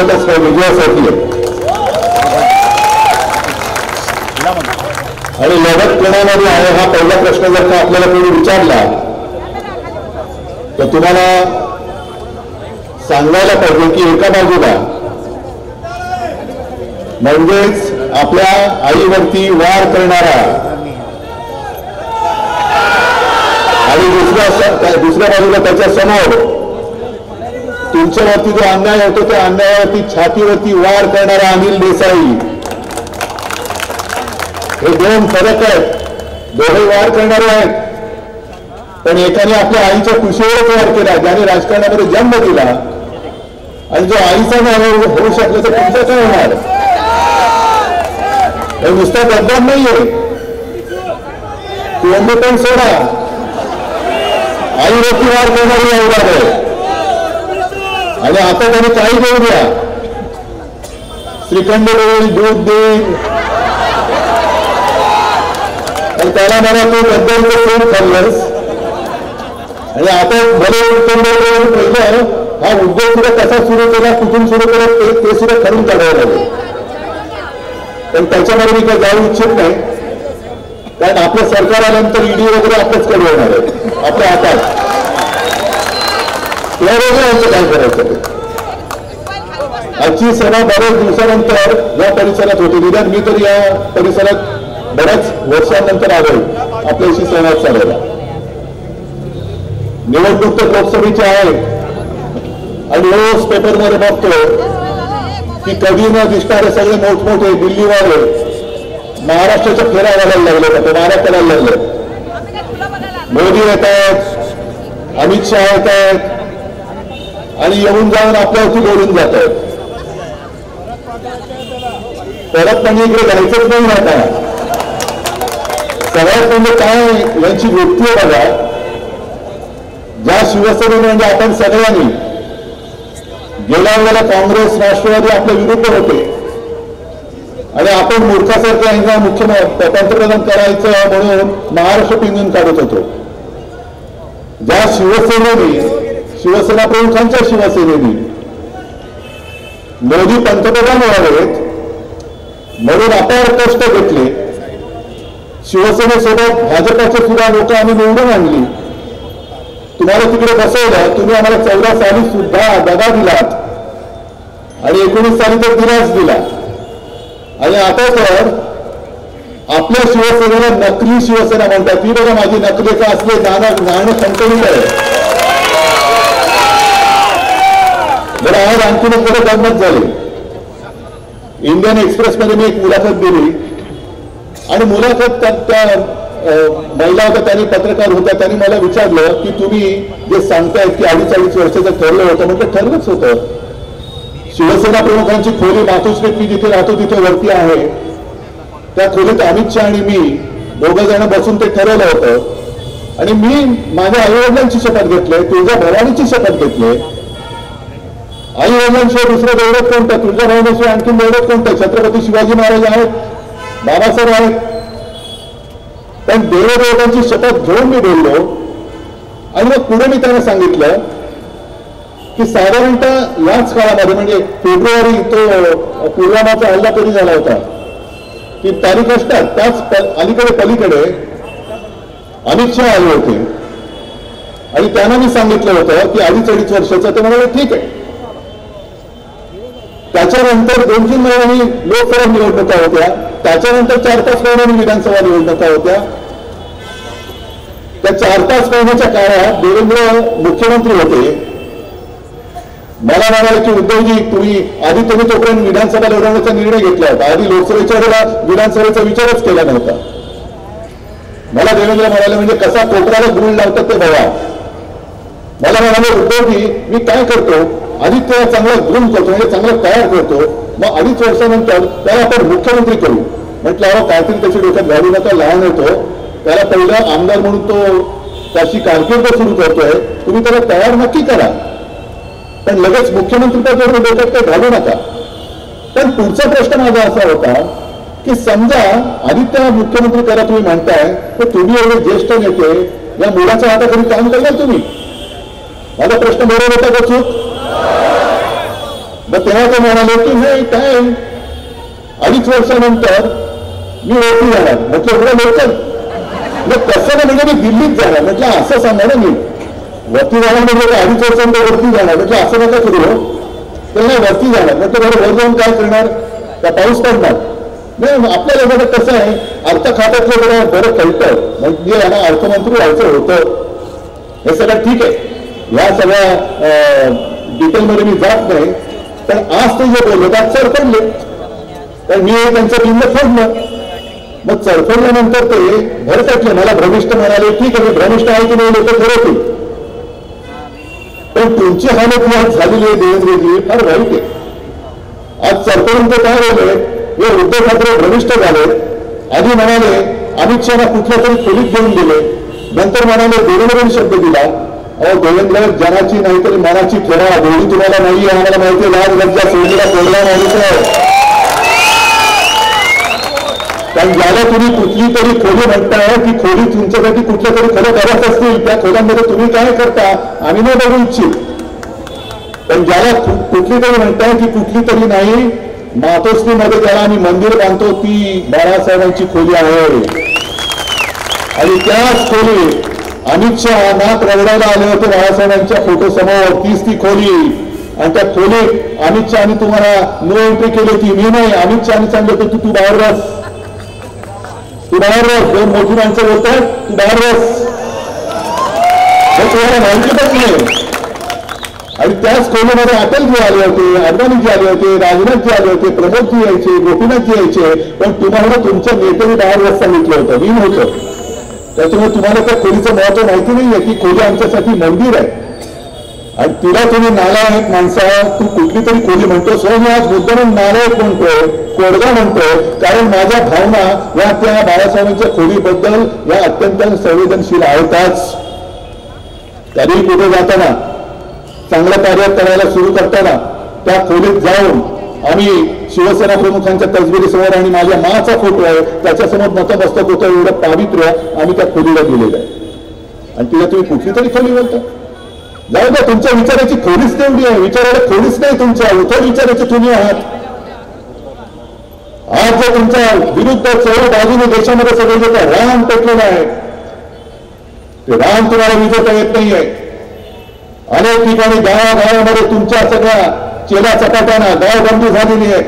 बोलतच नाही, विजयासाठी आहे. आणि लढत कोणामध्ये आहे हा पहिला प्रश्न जर का आपल्याला कोणी विचारला तर तुम्हाला सांगायला पाहिजे की एका बाजूला म्हणजेच आपल्या आईवरती वार करणारा आणि दुसऱ्या बाजूला त्याच्या समोर तुमच्यावरती जो अन्याय होतो त्या अन्यायावरती छातीवरती वार करणारा अनिल देसाई, हे दोन फरक आहेत. दोघे वार करणारे आहेत, पण एकाने आपल्या आईच्या कुशीवरच वार केला, ज्याने राजकारणामध्ये जन्म दिला, आणि जो आईचा नाव होऊ शकला तर तुमचं काय होणार? हे नुसतं बदनाम नाहीये, तुम्ही पण सोडा, आईवरती वार करणारी औलाद आहे. आणि आता त्यांनी काही देऊ द्या, श्रीखंड देईल, दूध देईल, आणि त्याला मला तू बद्दल फोन खाल्लंस. आणि आता भले पहिलं हा उद्योग सुद्धा कसा सुरू केला, कुठून सुरू केला ते सुद्धा ठरून काढावं लागेल. पण त्याच्यामध्ये मी काही जाऊ इच्छित नाही, कारण आपलं सरकार आल्यानंतर ईडी वगैरे आपल्याच कडे येणार आहे, आपल्या हातात. या वेगळं काय करायचं ते. आजची सभा बऱ्याच दिवसानंतर या परिसरात होती, निदान मी तर या परिसरात बऱ्याच वर्षांनंतर आलोय आपल्याशी संवाद साधायला. निवडणूक तर लोकसभेची आहे, आणि रोज पेपरमध्ये बघतो की कधी न दिसणारे सगळे मोठमोठे दिल्लीवाले महाराष्ट्राच्या फेऱ्या घालायला लागले, ते नारा करायला लागले. मोदी येत आहेत, अमित शहा येत आहेत, आणि येऊन जाऊन आपल्यावरती बोलून जात आहेत. परत म्हणजे इकडे जायचंच नाही आता. सगळ्यात म्हणजे काय यांची वृत्ती आहे बघा, ज्या शिवसेनेने म्हणजे आपण सगळ्यांनी गेल्या वेळेला काँग्रेस राष्ट्रवादी आपल्या विरुद्ध होते, आणि आपण मूर्खासारखं यांना मुख्यमंत्री पंतप्रधान करायचं म्हणून महाराष्ट्र पिंजून काढत होतो. ज्या शिवसेनेने, शिवसेना प्रमुखांच्या शिवसेनेने मोदी पंतप्रधान व्हावेत म्हणून अपार कष्ट घेतले, शिवसेनेसोबत भाजपाचे सुद्धा लोक आम्ही निवडून आणली, तुम्हाला तिकडे बसवलं, तुम्ही आम्हाला 14 साली सुद्धा दगा दिलात, आणि 19 साली तर दिलाच दिला. आणि आता तर आपल्या शिवसेनेला नकली शिवसेना म्हणतात. ती बघा माझी नकलीचं असले गाणं संकलित आहे. बरं, आज आणखीन एक मोठं गंमत झाली. इंडियन एक्सप्रेसमध्ये मी एक मुलाखत दिली, आणि मुलाखत त्या महिला होत्या, त्यांनी पत्रकार होत्या, त्यांनी मला विचारलं की तुम्ही जे सांगतायत की 2.5 वर्षाचं ठरलं होतं, म्हणजे ठरलंच होतं. शिवसेना प्रमुखांची खोली मातोश्रीत मी जिथे राहतो तिथे वरती आहे, त्या खोलीत अमित शहा आणि मी दोघं जण बसून ते ठरवलं होतं. आणि मी माझ्या आईवडिलांची शपथ घेतली, तुळजा भवानीची शपथ घेतली. आईवडिलांशिवाय दुसरं दैवत कोणतं, तुळजा भवानीशिवाय आणखी दैवत कोणतं? छत्रपती शिवाजी महाराज आहेत, बाबासाहेब आहेत. पण देवदेवतांची शपथ घेऊन मी बोललो, आणि मग पुढे मी त्यांना सांगितलं की साधारणतः याच काळामध्ये, म्हणजे फेब्रुवारी तो पुलवामाचा हल्ला कधी झाला होता, की तारीख असतात त्याच अलीकडे पलीकडे अमित शहा आले होते, आणि त्यांना मी सांगितलं होतं की 2.5 वर्षाचं. ते म्हणाले ठीक आहे. त्याच्यानंतर 2-3 महिन्यांनी लोकसभा निवडणुका होत्या, त्याच्यानंतर 4-5 महिन्यांनी विधानसभा निवडणुका होत्या. त्या 4-5 महिन्याच्या काळात देवेंद्र मुख्यमंत्री होते. मला म्हणाले की उद्धवजी तुम्ही तोपर्यंत विधानसभा लढवण्याचा निर्णय घेतला होता, आधी लोकसभेच्या वेळेला विधानसभेचा विचारच केला नव्हता. मला देवेंद्र म्हणाले म्हणजे कसा कोपऱ्याला गुळ लावतात ते बघा. मला म्हणाले उद्धवजी मी काय करतो, आधी त्याला चांगला ग्रूम करतो, म्हणजे चांगला तयार करतो, मग 2.5 वर्षानंतर त्याला आपण मुख्यमंत्री करू. म्हटलं अहो काहीतरी त्याची डोक्यात घालू नका, लहान होतो, त्याला पहिलं आमदार म्हणून तो त्याची कारकीर्द सुरू करतोय, तुम्ही त्याला तयार नक्की करा, पण लगेच मुख्यमंत्रीपदावर डोक्यात काही घालू नका. पण पुढचा प्रश्न माझा असा होता की समजा आदित्य मुख्यमंत्री करा तुम्ही म्हणताय, तर तुम्ही एवढे ज्येष्ठ नेते या मुलाच्या हाताखाली काम करणार तुम्ही? माझा प्रश्न बरोबर होता का चूक? मग तेव्हा ते म्हणाले की नाही काय 2.5 वर्षानंतर मी वरती जाणार. म्हटलं एवढं लवकर? मग कसं ना म्हणजे मी दिल्लीत जाणार. म्हटलं असं सांगा ना, मी वरती जाणार म्हणजे 2.5 वर्षानंतर वरती जाणार. म्हटलं असं नका करू हो. तर नाही वरती जाणार. म्हटलं बरं वर जाऊन काय करणार? का पाऊस पडणार? नाही, आपल्याला बघा कसं आहे, अर्थ खात्यातलं जरा बरं कळतं, म्हणजे यांना अर्थमंत्री व्हायचं होतं. हे सगळं ठीक आहे, या सगळ्या डिटेलमध्ये मी जात नाही. पण आज ते जे बोलले त्यात चरफडले, तर मी त्यांचं बिंब फोडलं. मग चरफडल्यानंतर ते भरकटले, मला भ्रमिष्ठ म्हणाले. ठीक आहे, मी भ्रमिष्ठ आहे की नाही लोक ठरवतील, पण तुमची हालत ही आज झालेली आहे देवेंद्रजी, फार वाईट आहे. आज चरफडून ते काय बोलले, हे उद्धव ठाकरे भ्रमिष्ठ झाले. आधी म्हणाले अमित शहाना कुठल्या तरी खोलीत घेऊन दिले, नंतर म्हणाले देवेंद्रने शब्द दिला. अहो देवेंद्र, जनाची नाही तरी मनाची ठेवा, दोन्ही तुम्हाला नाही आहे, आम्हाला माहिती आहे. लाज लज्जा सोडलेला कोणला माणूस आहे. कारण ज्याला तुम्ही कुठली तरी खोली म्हणताय, ती खोली तुमच्यासाठी कुठल्या तरी खोल्या करत असतील, त्या खोल्यांमध्ये तुम्ही काय करता आम्ही नाही बघू इच्छित. पण ज्याला कुठली तरी म्हणताय की कुठली तरी नाही, मातोश्रीमध्ये ज्याला आम्ही मंदिर बांधतो ती बाळासाहेबांची खोली आहे. आणि त्याच खोली अमित शहा नाक रगडायला आले होते बाळासाहेबांच्या फोटो समोर, तीच ती खोली. आणि त्या खोलीत अमित शहानी तुम्हाला नो एंट्री केली होती. मी नाही, अमित शहानी सांगितलं होतं तू बाहेर बस, तू बाहेर बस. दोन मोठी माणसं बोलतात, तू बाहेर बस. तुम्हाला माहिती पण नाही. आणि त्याच खोलीमध्ये अटलजी आले होते, अडवाणीजी आले होते, राजनाथजी आले होते, प्रमोदजी यायचे, गोपीनाथजी यायचे. पण तुम्हाला तुमच्या नेत्याने बाहेर बस सांगितलं होतं, मी नव्हतं. त्याच्यामुळे तुम्हाला त्या खोलीचं महत्व माहिती नाहीये की खोली आमच्यासाठी मंदिर आहे. आणि तिला तुम्ही नालायक माणसा, तू कुठली तरी खोली म्हणतो. सो मी आज मुद्दाम नालायक म्हणतोय, कोडगा म्हणतोय, कारण माझ्या भावना या त्या बाळासाहेबांच्या खोलीबद्दल या अत्यंत संवेदनशील आहेतच. तरी कुठे जाताना, चांगलं कार्य करायला सुरू करताना त्या खोलीत जाऊन आम्ही शिवसेना प्रमुखांच्या तसबिरीसमोर आणि माझ्या माचा फोटो आहे त्याच्यासमोर नतमस्तक होतं, एवढं पावित्र्य आम्ही त्या खोलीला दिलेलं आहे. आणि तिला तुम्ही कुठली तरी खोली बोलता. जाऊ द्या, तुमच्या विचाराची खोलीच तेवढी आहे, विचारायला खोलीच नाही तुमच्या, उथळ विचाराचे तुम्ही आहात. आज जर तुमच्या विरुद्ध चौर बाजूने देशामध्ये सगळे जे काय राम पेटलेलं आहे, ते राम तुम्हाला विजवता येत नाहीये. अनेक ठिकाणी गावागावामध्ये तुमच्या सगळ्या चेला चपाट्याना गावबंदी झालेली आहे.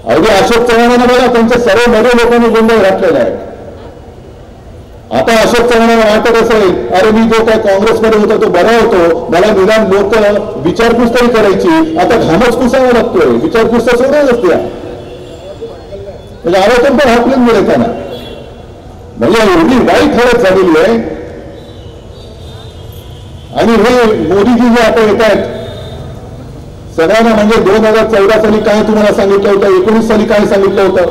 अगदी अशोक चव्हाणांना बघा, त्यांच्या सर्व नवे लोकांनी गोंधळ घातलेला आहे. आता अशोक चव्हाणांना वाटत असेल, अरे मी जो काय काँग्रेसमध्ये होतो तो बरा होतो, मला निदान लोक विचारपूस तरी करायची, आता घामच पुसावा लागतोय. विचारपूस तर सोडत असते, म्हणजे आरोपण पण हाकलून मिळेल त्यांना. म्हणजे एवढी वाईट हालत झालेली आहे. आणि हे मोदीजी जे आता येत आहेत सगळ्यांना, म्हणजे 2014 साली काय तुम्हाला सांगितलं होतं, 19 साली काय सांगितलं होतं,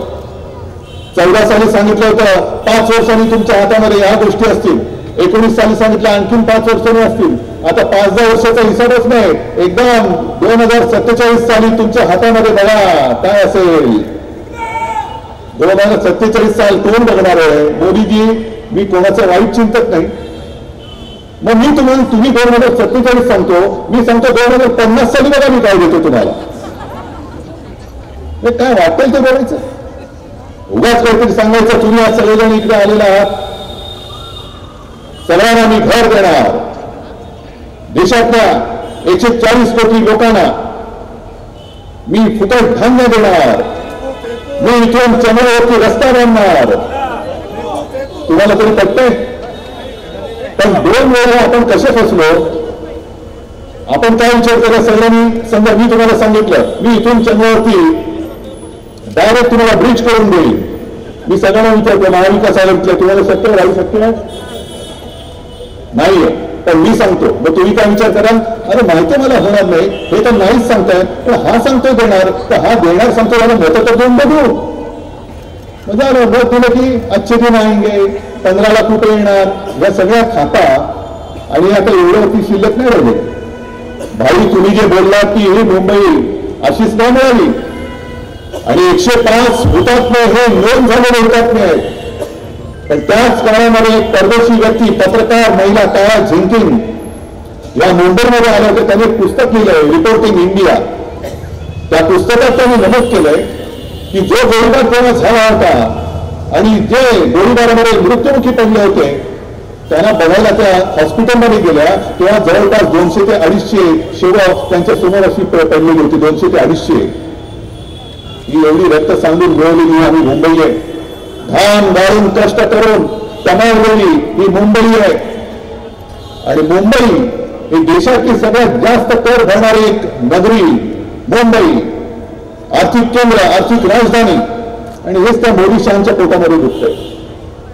14 साली सांगितलं होतं 5 वर्षांनी तुमच्या हातामध्ये या गोष्टी असतील, 19 साली सांगितलं आणखीन 5 वर्षांनी असतील. आता 5-10 वर्षाचा हिसाबच नाही, एकदम 2047 साली तुमच्या हातामध्ये बघा काय असेल. 2047 साल कोण बघणार आहे? मोदीजी, मी कोणाचं वाईट चिंतक नाही. मग मी तुम्ही 2047 सांगतो, मी सांगतो 2050 साली बघा मी काय देतो तुम्हाला. काय वाटेल ते बोलायचं, उगाच काहीतरी सांगायचं. तुम्ही आज सगळेजण इकडे आलेला आहात, सगळ्यांना मी घर देणार, देशातल्या 140 कोटी लोकांना मी फुकट धान्य देणार, मी इथून चंद्रावरती रस्ता बांधणार. तुम्हाला तरी पटतंय? पण 2 वेळा आपण कसे फसलो? आपण काय विचार केला सगळ्यांनी? समजा मी तुम्हाला सांगितलं मी इथून चंद्रावरती डायरेक्ट तुम्हाला ब्रिज करून देईल. मी सगळ्यांना विचारतो, महाविकास आघाडीतलं तुम्हाला सत्य राहू शक्य नाहीये. पण मी सांगतो, मग तुम्ही काय विचार कराल, अरे माहिती मला होणार नाही, हे तर नाहीच सांगताय, पण हा सांगतोय देणार, तर हा देणार सांगतो, मला मतं तर देऊन बघू. म्हणजे मग दिलं की अच्छे दिन आएंगे, 15 लाख रुपये येणार, या सगळ्या खाता. आणि आता एवढ्यावरती शिल्लक नाही राहिले. भाई तुम्ही जे बोललात की ही मुंबई अशीच नाही मिळाली, आणि 105 हुतात्मे हे नोंद झालेले हुतात्मे आहेत. पण त्याच काळामध्ये एक परदेशी व्यक्ती, पत्रकार महिला काळा झिंकिंग या मुंबईमध्ये आले होते. त्यांनी एक पुस्तक लिहिलंय, रिपोर्टिंग इंडिया. त्या पुस्तकात त्यांनी नमूद केलंय की जो गोळीबार तेव्हा झाला होता आणि जे गोळीबारामध्ये मृत्युमुखी पडले होते त्यांना बघायला त्या हॉस्पिटलमध्ये गेल्या तेव्हा जवळपास 200 ते 250 सेवक त्यांच्या समोर अशी पडलेली होती. 200 ते 250. ही एवढी रक्त सांगून मिळवलेली आम्ही मुंबई आहे. घाम गाळून कष्ट करून कमावलेली ही मुंबई आहे. आणि मुंबई ही देशातली सगळ्यात जास्त कर भरणारी एक नगरी मुंबई, आर्थिक केंद्र, आर्थिक राजधानी. आणि हेच त्या मोदी शहांच्या पोटामध्ये दुखतंय.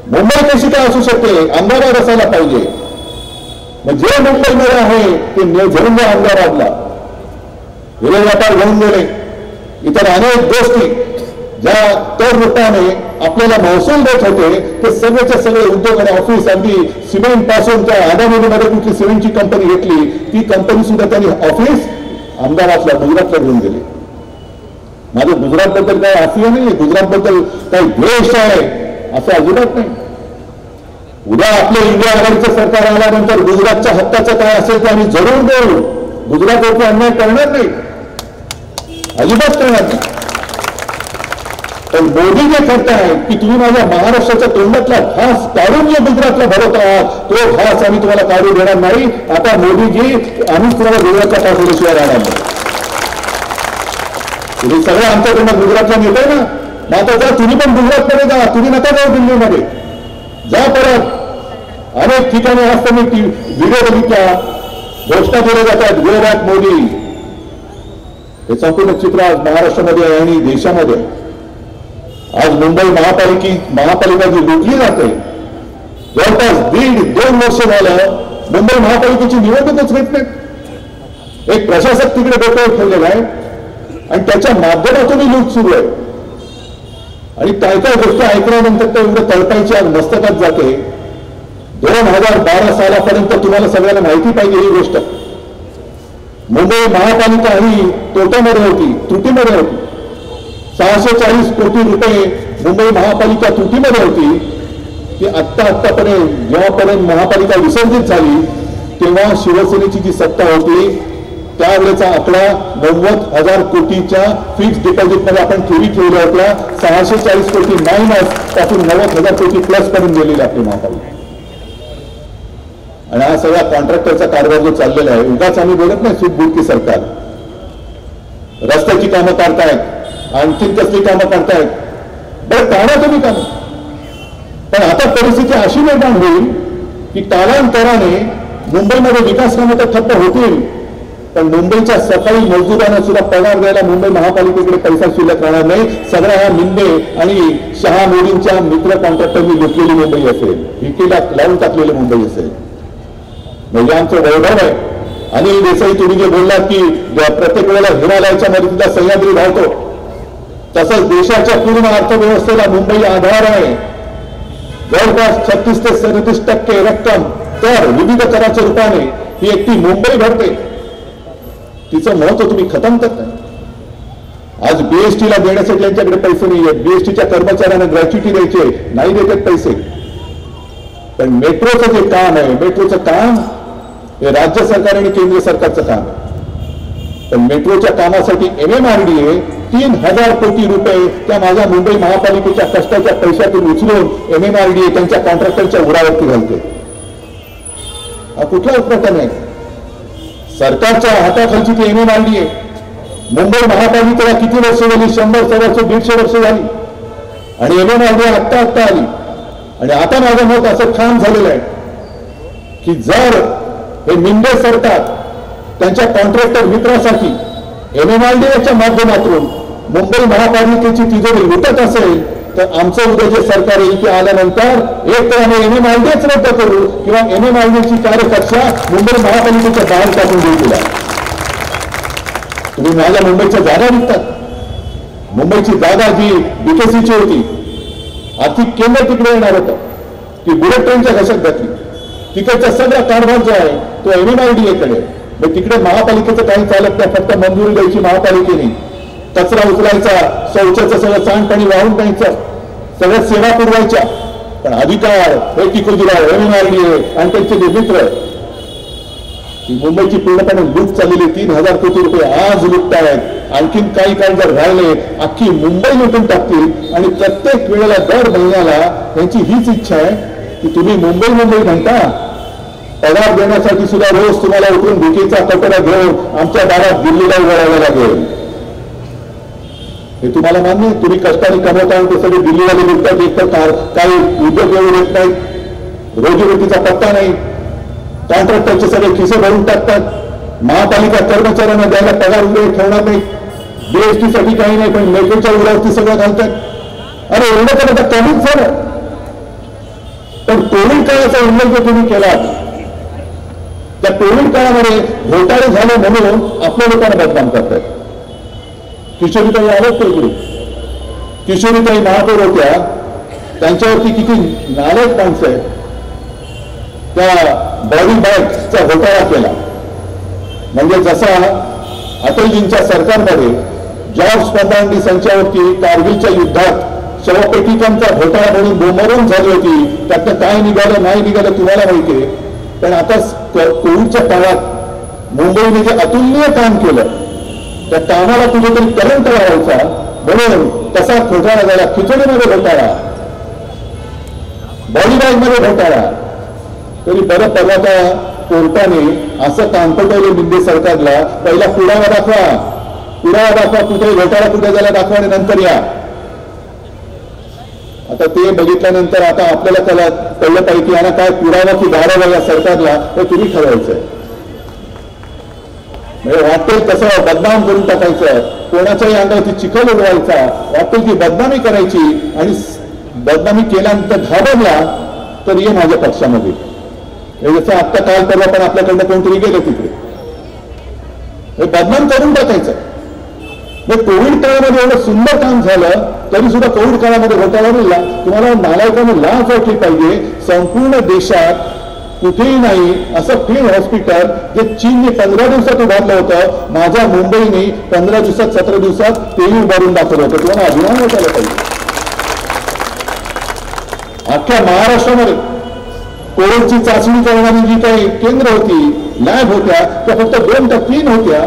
मुंबई कशी काय असू शकते? अहमदाबाद असायला पाहिजे. मग जे मुंबईमध्ये आहे ते झरंजा अहमदाबादला विरोध व्यापार घेऊन गेले. इतर अनेक गोष्टी ज्या कर रूपाने आपल्याला महसूल देत होते ते सगळेचे सगळे उद्योग आणि ऑफिस, अगदी सिमेंट पासून त्या अदानीमध्ये कुठली सिमेंटची कंपनी घेतली ती कंपनी सुद्धा त्यांनी ऑफिस अहमदाबादला, गुजरातला घेऊन गेली. माझं गुजरातबद्दल काय असं नाही, गुजरातबद्दल काही द्वेष आहे असं अजिबात नाही. उद्या आपलं इंडिया आघाडीचं सरकार आल्यानंतर गुजरातच्या हक्काचं काय असेल ते आम्ही जरूर देऊ. गुजरातवरती अन्याय करणार नाही, अजिबात करणार नाही. पण मोदी जे करताय की तुम्ही माझ्या महाराष्ट्राच्या तोंडातला घास काढून जे गुजरातला भरवत आहात तो घास आम्ही तुम्हाला काढू देणार नाही. आता मोदीजी आम्ही तुम्हाला गुजरातचा घास दिल्याशिवाय राहणार नाही. तुम्ही सगळं आमच्याकडनं गुजरातला नेताय ना, मग आता जा तुम्ही पण गुजरातमध्ये जा. तुम्ही नका जाऊ दिल्लीमध्ये, जा परत. अनेक ठिकाणी असतं मी व्हिडिओ बघितला, घोषणा केल्या जातात गो बॅक मोदी. हे संपूर्ण चित्र आज महाराष्ट्रामध्ये आहे आणि देशामध्ये. आज मुंबई महापालिका जी लुटली जाते, जवळपास 1.5-2 वर्ष झालं मुंबई महापालिकेची निवडणूकच घेत नाहीत. एक प्रशासक तिकडे डोक्यावर ठेवलेला आहे आणि त्याच्या माध्यमातून ही लूट सुरू आहे. आणि काय काय गोष्टी ऐकल्यानंतर तर एवढं तळपायची आज मस्तकात जाते. 2012 सालापर्यंत तुम्हाला सगळ्यांना माहिती पाहिजे ही गोष्ट. मुंबई महापालिका ही तोट्यामध्ये होती, त्रुटीमध्ये होती. 640 कोटी रुपये मुंबई महापालिका त्रुटीमध्ये होती. ती आत्तापर्यंत जेव्हापर्यंत महापालिका विसर्जित झाली तेव्हा शिवसेनेची जी सत्ता होती त्यावेळेचा आकडा 90,000 कोटीच्या फिक्स डिपॉझिटमध्ये आपण ठेवी ठेवल्या होत्या. 640 कोटी मायनस पासून 90,000 कोटी प्लस करून गेलेली आपली महापालिका. आणि हा सगळा कॉन्ट्रॅक्टरचा कारभार जो चाललेला आहे, उगाच आम्ही बोलत नाही सुटबुटकी सरकार. रस्त्याची कामं करतायत, आणखीन कसली कामं करतायत, बरं काढा तुम्ही कामं. पण आता परिस्थिती अशी निर्माण होईल की कालांतराने मुंबईमध्ये विकास कामं तर ठप्प होतील, पण मुंबईच्या सफाई मजदूरांना सुद्धा पगार द्यायला मुंबई महापालिकेकडे पैसा शिल्लक राहणार नाही. सगळ्या ह्या मिंदे आणि शहा मोदींच्या मित्र कॉन्ट्रॅक्टरनी लुटलेली मुंबई असेल, विकीला लावून टाकलेली मुंबई असेल. म्हणजे आमचं वैभव आहे. अनिल देसाई तुम्ही जे बोललात की प्रत्येक वेळेला हिमालयाच्या मदतीला सह्याद्री धावतो, तसंच देशाच्या पूर्ण अर्थव्यवस्थेला मुंबई आधार आहे. जवळपास 36 ते 37% रक्कम तर विविध कराच्या रूपाने ही एकटी मुंबई भरते. तिचं महत्व तुम्ही खतम करताय. आज बीएसटीला देण्यासाठी यांच्याकडे पैसे नाही आहेत. बीएसटीच्या कर्मचाऱ्यांना ग्रॅच्युटी द्यायचे नाही, देतात पैसे. पण मेट्रोचं जे काम आहे, मेट्रोचं काम हे राज्य सरकार आणि केंद्र सरकारचं काम आहे. पण मेट्रोच्या कामासाठी MMRDA 3,000 कोटी रुपये त्या माझ्या मुंबई महापालिकेच्या कष्टाच्या पैशातून उचलून MMRDA त्यांच्या कॉन्ट्रॅक्टरच्या उडावरती घालते. हा कुठला प्रकार नाही. सरकारच्या हाताखालची ती MMRDA. मुंबई महापालिकेला किती वर्ष झाली? 100 वर्ष 150 वर्ष झाली. आणि MMRDA आत्ता आली. आणि आता माझं मत असं ठाम झालेलं आहे की जर हे निंदे सरकार त्यांच्या कॉन्ट्रॅक्टर मित्रासाठी MMRDAच्या माध्यमातून मुंबई महापालिकेची तिजोरी लुटत असेल तर आमचं उद्या जे सरकार येईल ते आल्यानंतर एक तर आम्ही MMRDAच रद्द करू किंवा MMRDAची कार्यकक्षा मुंबई महापालिकेच्या बाहेर टाकून देऊ. तिला तुम्ही माझ्या मुंबईच्या जागा विकतात. मुंबईची जागा जी BKCची होती, आर्थिक केंद्र तिकडे येणार होतं, ती बुलेट ट्रेनच्या घशात घातली. तिकडचा सगळा कारभार जो आहे तो MMRDAकडे. मग तिकडे महापालिकेचं काही चालत नाही, फक्त मंजुरी द्यायची महापालिकेने. कचरा उचलायचा, शौचाचं सगळं सांडपाणी वाहून द्यायचं, सगळ्या सेवा पुरवायच्या. पण अधिकार हे टिकून दिला MMRDA आणि त्यांचे जे मित्र मुंबईची पूर्णपणे लूट चाललेली 3,000 कोटी रुपये आज लुटतायत. आणखीन काही काळ जर राहिले अख्खी मुंबई लुटून टाकतील आणि प्रत्येक वेळेला दर महिन्याला त्यांची हीच इच्छा आहे की तुम्ही मुंबई म्हणता. पगार देण्यासाठी सुद्धा रोज तुम्हाला उठून भीकेचा कटोरा घेऊन आमच्या दारात दिल्लीला उभारावं लागेल. हे तुम्हाला मान्य? तुम्ही कष्टाने कमवता आणि ते सगळे दिल्लीवाले लुटतात. एक तर काही उद्योग येऊ देत नाहीत, रोजीरोटीचा पत्ता नाही, कॉन्ट्रॅक्टरचे सगळे खिसे भरून टाकतात, महापालिका कर्मचाऱ्यांना द्यायला पगार वगैरे ठेवणार नाही, जीएसटी साठी काही नाही पण मेट्रोच्या उरावरती सगळं घालतात. अरे एवढं तर आता कमीच झालं. पण कोविड काळाचा उल्लेख जो तुम्ही केला, त्या कोविड काळामध्ये घोटाळे झाले म्हणून आपल्या लोकांना बदनाम करतात. किशोरीताई आरोप इकडे, किशोरीताई महापौर होत्या, त्यांच्यावरती किती नालायक माणसं आहेत. त्या बॉडी बॅगचा घोटाळा केला. म्हणजे जसा अटलजींच्या सरकारमध्ये जॉर्ज फर्नांडिस यांच्यावरती कारगिलच्या युद्धात शवपेटिकांचा घोटाळा म्हणून बोंबाबोंब झाली होती, त्यातनं काय निघालं नाही निघालं तुम्हाला माहितीये. पण आता कोविडच्या काळात मुंबईने जे अतुलनीय काम केलं त्या कामाला कुठेतरी करंट लावायचा म्हणून तसा घोटाळा झाला. खिचडीमध्ये घोटाळा, बॉडी बॅगमध्ये घोटाळा. तरी बरं परवा कोर्टाने असं काम पटवलं मिंदे सरकारला, पहिला पुरावा दाखवा कुठे घोटाळा कुठे झाला दाखवा आणि नंतर या. आता ते बघितल्यानंतर आता आपल्याला कळलं पाहिजे की यांना काय पुरावा की धारावा या सरकारला हे तुम्ही ठरवायचंय. म्हणजे वाटेल तसं बदनाम करून टाकायचं, कोणाच्याही अंगावरती चिखल उडवायचा, वाटेल ती बदनामी करायची आणि बदनामी केल्यानंतर घाबरला तर ये माझ्या पक्षामध्ये. जसं आत्ता काल परवा पण आपल्याकडनं कोणतरी गेलं तिकडे, हे बदनाम करून टाकायचं. मग कोविड काळामध्ये एवढं सुंदर काम झालं तरी सुद्धा कोविड काळामध्ये घोटाळा मिळाला. तुम्हाला नालायकाने लाच वाटली पाहिजे. संपूर्ण देशात कुठेही नाही असं फिल्ड हॉस्पिटल जे चीनने 15 दिवसात उभारलं होतं, माझ्या मुंबईने 15 दिवसात 17 दिवसात तेही उभारून दाखवलं होतं. तुम्हाला अभिमान वाटायला पाहिजे. अख्ख्या महाराष्ट्रामध्ये कोविडची चाचणी करणारी जी काही केंद्र होती, लॅब होत्या, त्या फक्त 2 का 3 होत्या.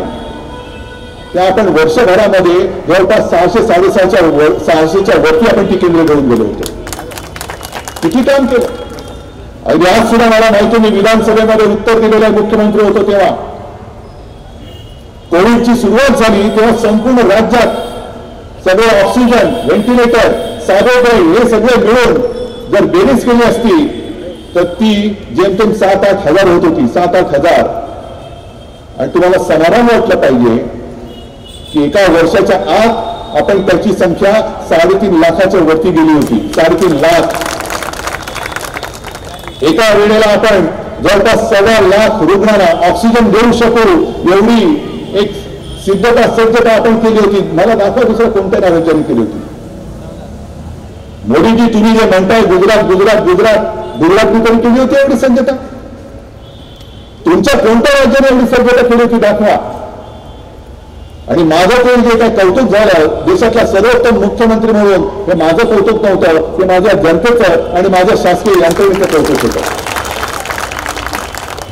त्या आपण वर्षभरामध्ये जवळपास 600-650च्या वरती आपण ती केंद्र घेऊन गेलो होतो. किती काम केलं. आणि आज सुद्धा मला माहिती, मी विधानसभेमध्ये उत्तर दिलेला मुख्यमंत्री होतो तेव्हा कोविडची सुरुवात झाली तेव्हा संपूर्ण राज्यात सगळे ऑक्सिजन, व्हेंटिलेटर, साधे बेड हे सगळे मिळून जर बेरीज केली असती तर ती जेमतेम 7-8 हजार होत होती. 7-8 हजार. आणि तुम्हाला समाधान वाटलं पाहिजे की एका वर्षाच्या आत आपण त्याची संख्या 3.5 लाखाच्या वरती गेली होती. 3.5 लाख. एका वेळेला आपण जवळपास 1.25 लाख रुग्णांना ऑक्सिजन देऊ शकू एवढी एक सज्जता आपण केली होती. मला दाखवा दुसऱ्या कोणत्या राज्याने केली होती. मोदीजी तुम्ही जे म्हणताय गुजरातनी तरी केली होती एवढी सज्जता. तुमच्या कोणत्या राज्याने एवढी सज्जता केली होती दाखवा. आणि माझं ते जे काही कौतुक झालं देशातला सर्वोत्तम मुख्यमंत्री म्हणून, हे माझं कौतुक नव्हतं, ते माझ्या जनतेचं आणि माझ्या शासकीय यंत्रणेचं कौतुक होतं.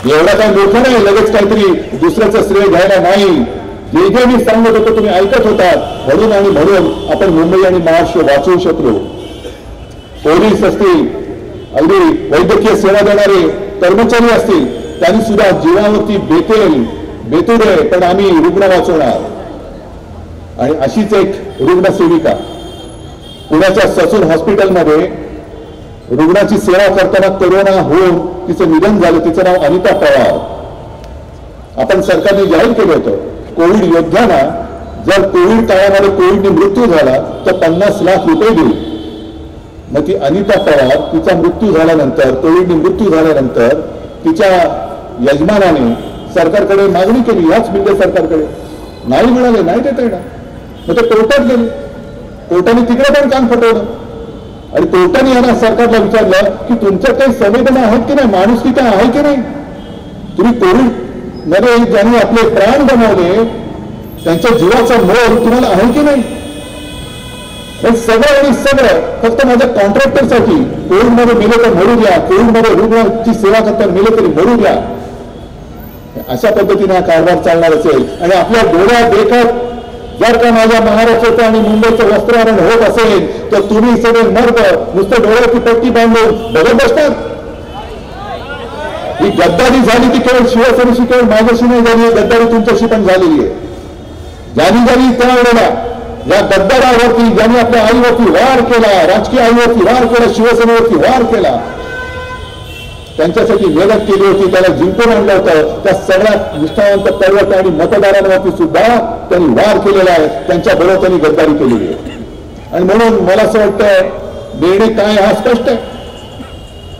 एवढं काही मोठं नाही लगेच काहीतरी दुसऱ्याचं श्रेय घ्यायला नाही. जे मी सांगत होतो तुम्ही ऐकत होतात म्हणून आणि म्हणून आपण मुंबई आणि महाराष्ट्र वाचवू शकलो. पोलीस असतील, अगदी वैद्यकीय सेवा देणारे कर्मचारी असतील, त्यांनी सुद्धा जीवावरती बेतुरे पण आम्ही रुग्ण वाचवणार. आणि अशीच एक रुग्णसेविका पुण्याच्या ससून हॉस्पिटलमध्ये रुग्णाची सेवा करताना कोरोना होऊन तिचं निधन झालं. तिचं नाव अनिता पवार. आपण सरकारने जाहीर केलं होतं कोविड योद्ध्यांना जर कोविड काळामध्ये कोविडने मृत्यू झाला तर 50 लाख रुपये देऊ. मग ती अनिता पवार तिचा मृत्यू झाल्यानंतर, कोविडने मृत्यू झाल्यानंतर तिच्या यजमानाने सरकारकडे मागणी केली, याच मिंदे सरकारकडे. नाही मिळाले, नाही देता येणार. मग ते कोर्टात गेले. कोर्टाने तिकडे पण काम फटवलं आणि कोर्टाने यांना सरकारला विचारलं की तुमच्यात काही संवेदना आहेत की नाही, माणुसकी काय आहे की नाही. तुम्ही कोविड मध्ये ज्यांनी आपले प्राण गमावले त्यांच्या जीवाचा मोल तुम्हाला आहे की नाही. सगळं आणि सगळं फक्त माझ्या कॉन्ट्रॅक्टरसाठी कोविडमध्ये मेले तर मरू द्या, कोविडमध्ये रुग्णाची सेवा करता मेले तरी मरू द्या. अशा पद्धतीने हा कारभार चालणार असेल आणि आपल्या डोळ्यात देखत जर का माझ्या महाराष्ट्राचं आणि मुंबईचं वस्त्रहरण होत असेल तर तुम्ही सगळे मर्द नुसतं डोळ्याची पट्टी बांधून बघत बसतात. ही गद्दारी झाली ती केवळ शिवसेनेशी केवळ माझ्याशी नाही झाली, गद्दारी तुमच्याशी पण झालेली आहे. ज्यांनी त्यावेळेला या गद्दारावरती ज्यांनी आपल्या आईवरती वार केला, राजकीय आईवरती वार केला, शिवसेनेवरती वार केला, त्यांच्यासाठी मेहनत केली होती, त्याला जिंकून आणलं होतं, त्या सगळ्या निष्ठावंत तळवट आणि मतदारांवरती सुद्धा त्यांनी वार केलेला आहे, त्यांच्याबरोबर त्यांनी गद्दारी केलेली आहे. आणि म्हणून मला असं वाटतं निर्णय काय हा स्पष्ट आहे.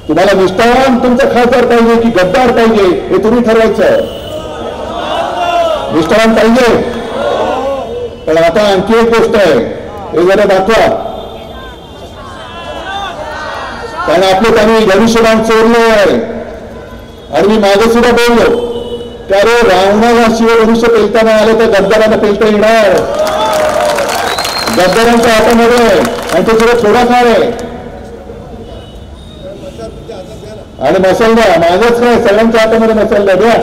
तुम्हाला निष्ठावान तुमचा खासदार पाहिजे की गद्दार पाहिजे हे तुम्ही ठरवायचं. निष्ठावान पाहिजे. पण आता आणखी एक गोष्ट आहे, हे जरा दाखवा. कारण आपलं त्यांनी धनुष्यबाण चोरलं आहे. आणि मी मागे सुद्धा बोललो त्यारे रावणाला शिवधनुष्य पेलताना आलं तर गद्दारांना पेलता येणार. गद्दारांच्या हातामध्ये आहे आणि तो सगळं थोडा काळ आहे. आणि मसाल द्या, माझंच काय सगळ्यांच्या हातामध्ये मसाल द्या.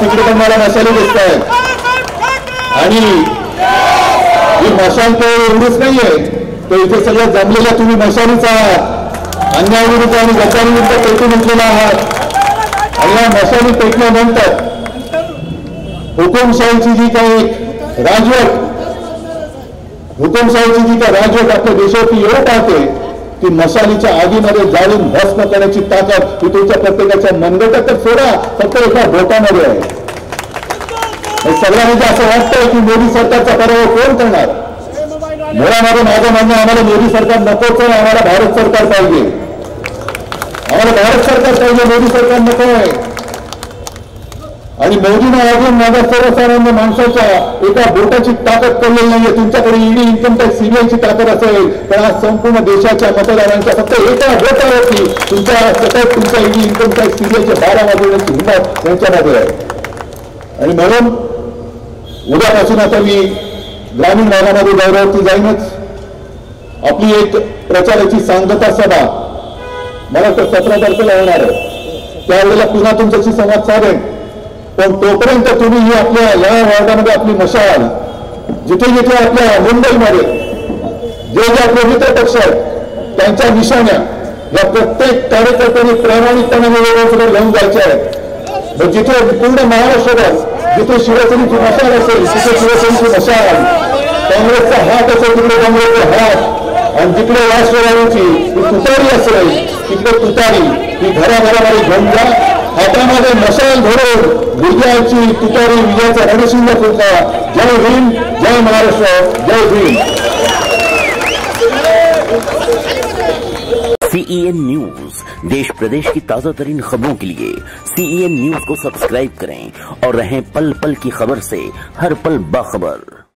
तिकडे पण मला मसाले दिसत आहेत. आणि ही मशाल तर एवढीच नाहीये, तर इथे सगळ्यात जमलेल्या तुम्ही मशालीच आहात. अन्यायाविरुद्ध आणि गद्दारीविरुद्ध पेटून उठलेला आहात. आणि या मशाली पेटल्यानंतर हुकुमशाहीची जी काही राजवट आपल्या देशावरती येऊ पाहते ती मशालीच्या आगीमध्ये जाळून भस्म करण्याची ताकद ही तुमच्या प्रत्येकाच्या मनगटात तर सोडा, फक्त एका बोटामध्ये आहे. सगळं म्हणजे असं वाटतंय की मोदी सरकारचा पराभव कोण करणार. मुळामध्ये माझं म्हणणं आम्हाला मोदी सरकार नकोच आहे, आम्हाला भारत सरकार पाहिजे. आम्हाला भारत सरकार पाहिजे, मोदी सरकार नको आहे. आणि मोदीने अजून माझ्या सर्वसामान्य माणसाच्या एका बोटाची ताकद पडलेली नाहीये. तुमच्याकडे ईडी, इन्कम टॅक्स, सीबीआयची ताकद असेल पण आज संपूर्ण देशाच्या मतदारांच्या फक्त एका बोटावरती तुमच्या सतत तुमच्या ईडी, इन्कम टॅक्स, सीबीआयच्या 12 वाजवण्याची हिंमत त्यांच्यामध्ये आहे. आणि म्हणून उद्यापासून आता मी ग्रामीण भागामध्ये दौऱ्यावरती जाईनच. आपली एक प्रचाराची सांगता सभा मला तर 17 तारखेला होणार आहे. त्यावेळेला पुन्हा तुमच्याशी संवाद साधेन. पण तोपर्यंत तुम्ही ही आपल्या या वार्डामध्ये आपली मशाल, जिथे जिथे आपल्या मुंबईमध्ये जे जे आपले मित्र पक्ष आहेत त्यांच्या निशाण्या या प्रत्येक कार्यकर्त्यांनी प्रामाणिकपणाने घेऊन जायच्या आहेत. जिथे पूर्ण महाराष्ट्रात जिथे शिवसेनेची मशाल असेल तिथे शिवसेनेची मशाल, काँग्रेसचा हात असेल तिकडे काँग्रेसचा हात, आणि जिकडे राष्ट्रवादीची तुतारी असेल तिकडे तुतारी ही घराघरामध्ये घेऊन जा. हातामध्ये मशाल धरून विजयाची तुतारी, विजयाचा रणशिंग फुलका. जय भीम, जय महाराष्ट्र, जय भीम. CEN न्यूज, देश प्रदेश की ताजा तरीन खबरों के लिए CEN न्यूज को सब्सक्राइब करें और रहें पल पल की खबर से हर पल बाखबर.